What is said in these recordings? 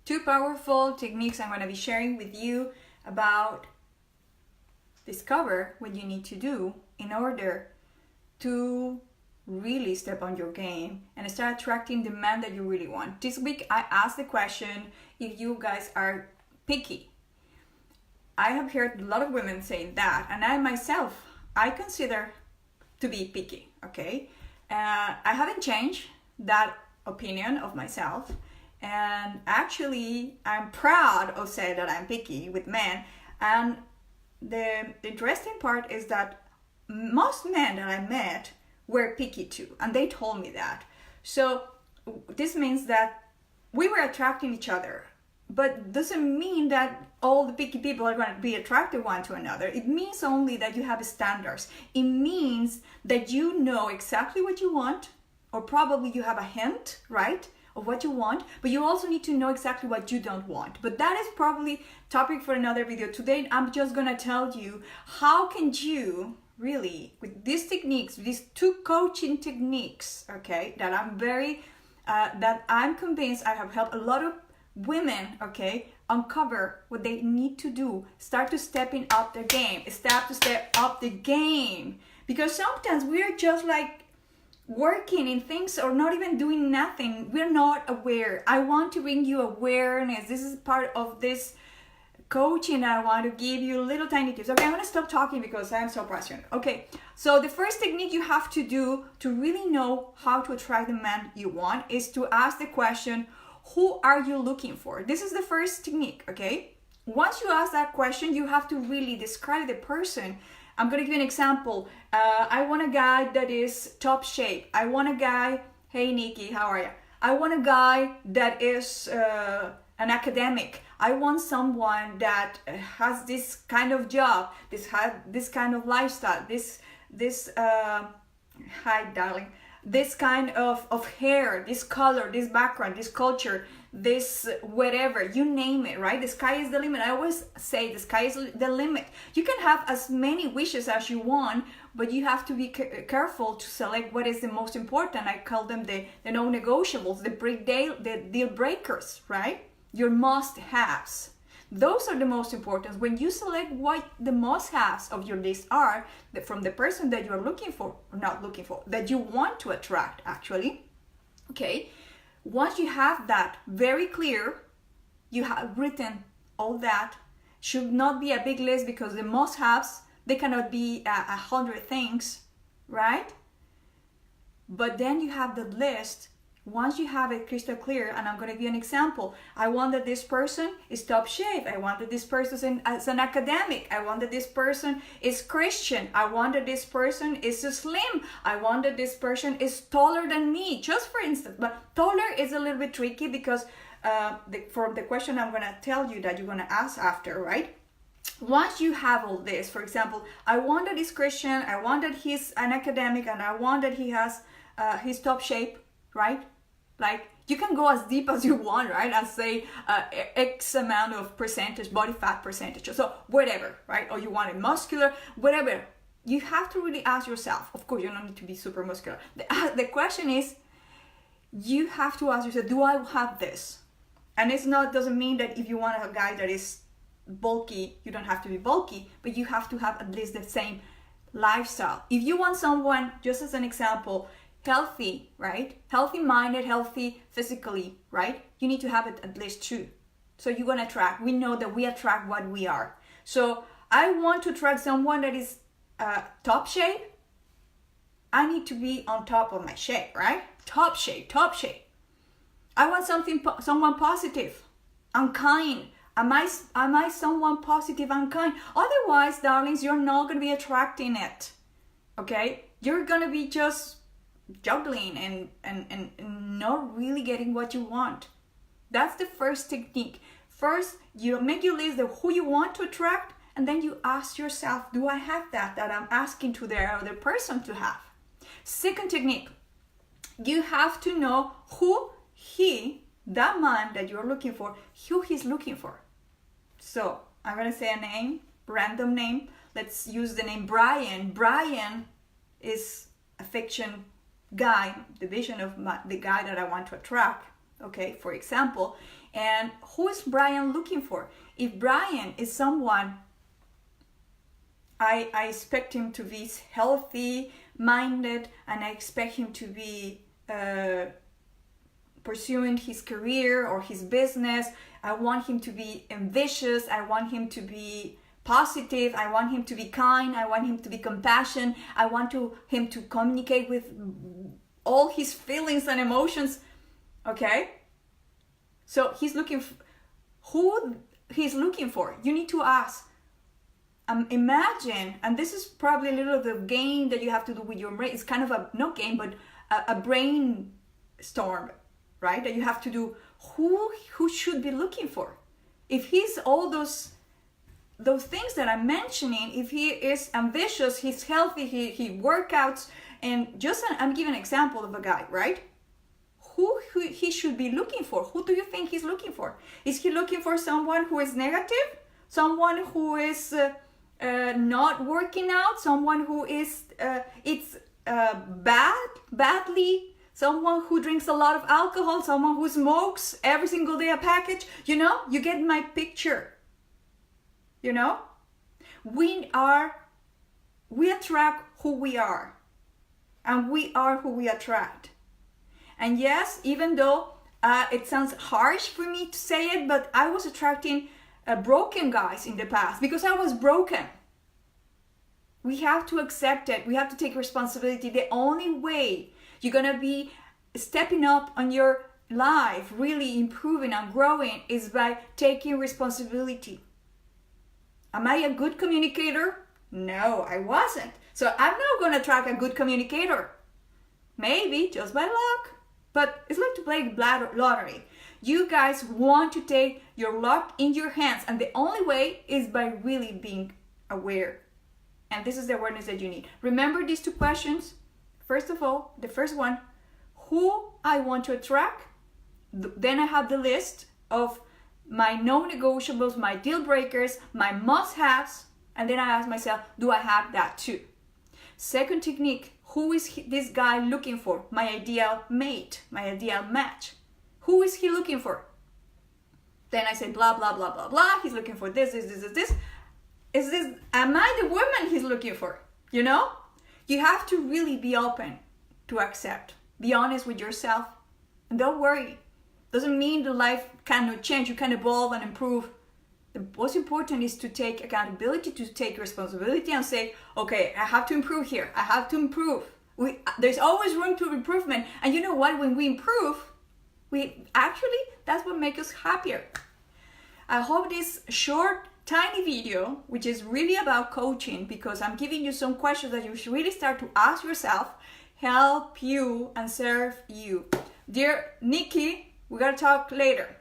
two powerful techniques I'm going to be sharing with you about discover what you need to do in order to really step on your game and start attracting the man that you really want. This week I asked the question if you guys are picky. I have heard a lot of women saying that, and I myself, I consider to be picky, okay? I haven't changed that opinion of myself, and actually I'm proud of saying that I'm picky with men. And the interesting part is that most men that I met were picky too, and they told me that. So this means that we were attracting each other, but doesn't mean that all the picky people are going to be attracted one to another. It means only that you have standards. It means that you know exactly what you want, or probably you have a hint, right, of what you want, but you also need to know exactly what you don't want. But that is probably topic for another video. Today I'm just going to tell you how can you really, with these techniques, these two coaching techniques, okay, that I'm convinced I have helped a lot of women, okay, uncover what they need to do, start to stepping up their game, step up the game. Because sometimes we're just like working in things or not even doing nothing. We're not aware. I want to bring you awareness. This is part of this coaching. I want to give you little tiny tips. Okay, I'm going to stop talking because I'm so passionate. Okay, so the first technique you have to do to really know how to attract the man you want is to ask the question, who are you looking for? This is the first technique, okay? Once you ask that question, you have to really describe the person. I'm going to give you an example. I want a guy that is top shape. I want a guy, hey Nikki, how are you? I want a guy that is an academic. I want someone that has this kind of job, this kind of lifestyle, hi darling, this kind of hair, this color, this background, this culture, this whatever, you name it, right? The sky is the limit. I always say the sky is the limit. You can have as many wishes as you want, but you have to be careful to select what is the most important. I call them the non-negotiables, the deal breakers, right? Your must-haves. Those are the most important. When you select what the must-haves of your list are, from the person that you are looking for, or not looking for, that you want to attract actually, okay, once you have that very clear, you have written all that, should not be a big list because the must-haves, they cannot be 100 things, right? But then you have the list. Once you have it crystal clear, and I'm going to give you an example. I want that this person is top shape. I want that this person is an academic. I want that this person is Christian. I want that this person is slim. I want that this person is taller than me, just for instance. But taller is a little bit tricky because for the question I'm going to tell you that you're going to ask after, right? Once you have all this, for example, I want that he's Christian. I want that he's an academic, and I want that he has his top shape, right? Like, you can go as deep as you want, right? And say X amount of percentage, body fat percentage, so whatever, right? Or you want it muscular, whatever. You have to really ask yourself. Of course, you don't need to be super muscular. The question is, you have to ask yourself, do I have this? And doesn't mean that if you want a guy that is bulky, you don't have to be bulky, but you have to have at least the same lifestyle. If you want someone, just as an example, healthy, right? Healthy minded, healthy physically, right? You need to have it at least two. So you're going to attract. We know that we attract what we are. So I want to attract someone that is top shape. I need to be on top of my shape, right? Top shape. I want someone positive and kind. Am I someone positive and kind? Otherwise, darlings, you're not going to be attracting it. Okay? You're going to be just juggling and not really getting what you want. That's the first technique. First, you make your list of who you want to attract, and then you ask yourself, do I have that I'm asking to the other person to have? Second technique, you have to know who that man that you're looking for, who he's looking for. So I'm going to say a name, random name. Let's use the name Brian. Brian is a fiction guy, the vision of the guy that I want to attract. okay, for example. And who is Brian looking for? If Brian is someone, I expect him to be healthy minded, and I expect him to be pursuing his career or his business. I want him to be ambitious. I want him to be positive. I want him to be kind. I want him to be compassionate. I want him to communicate with all his feelings and emotions. Okay? So he's looking who he's looking for. You need to ask. Imagine, and this is probably a little of the game that you have to do with your brain. It's kind of a, not game, but a brainstorm, right? That you have to do. Who should be looking for? If he's all those things that I'm mentioning, if he is ambitious, he's healthy, he workouts, and I'm giving an example of a guy, right? Who he should be looking for? Who do you think he's looking for? Is he looking for someone who is negative? Someone who is not working out? Someone who is badly? Someone who drinks a lot of alcohol? Someone who smokes every single day a package? You know, you get my picture. You know, we attract who we are, and we are who we attract. And yes, even though it sounds harsh for me to say it, but I was attracting broken guys in the past because I was broken. We have to accept it. We have to take responsibility. The only way you're gonna be stepping up on your life, really improving and growing, is by taking responsibility. Am I a good communicator? No, I wasn't. So I'm not going to attract a good communicator. Maybe just by luck. But it's like to play lottery. You guys want to take your luck in your hands. And the only way is by really being aware. And this is the awareness that you need. Remember these two questions. First of all, the first one, who I want to attract. Then I have the list of my non-negotiables, my deal breakers, my must-haves, and then I ask myself, do I have that too? Second technique, who is this guy looking for? My ideal mate, my ideal match. Who is he looking for? Then I say blah, blah, blah, blah, blah. He's looking for this. Am I the woman he's looking for? You know? You have to really be open to accept. Be honest with yourself. And don't worry. Doesn't mean the life cannot change. You can evolve and improve. The most important is to take accountability, to take responsibility and say, okay, I have to improve here. I have to improve. There's always room to improvement. And you know what? When we improve, that's what makes us happier. I hope this short, tiny video, which is really about coaching, because I'm giving you some questions that you should really start to ask yourself, help you and serve you. Dear Nikki, we gotta talk later.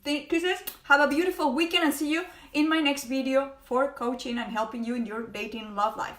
Kisses, have a beautiful weekend and see you in my next video for coaching and helping you in your dating love life.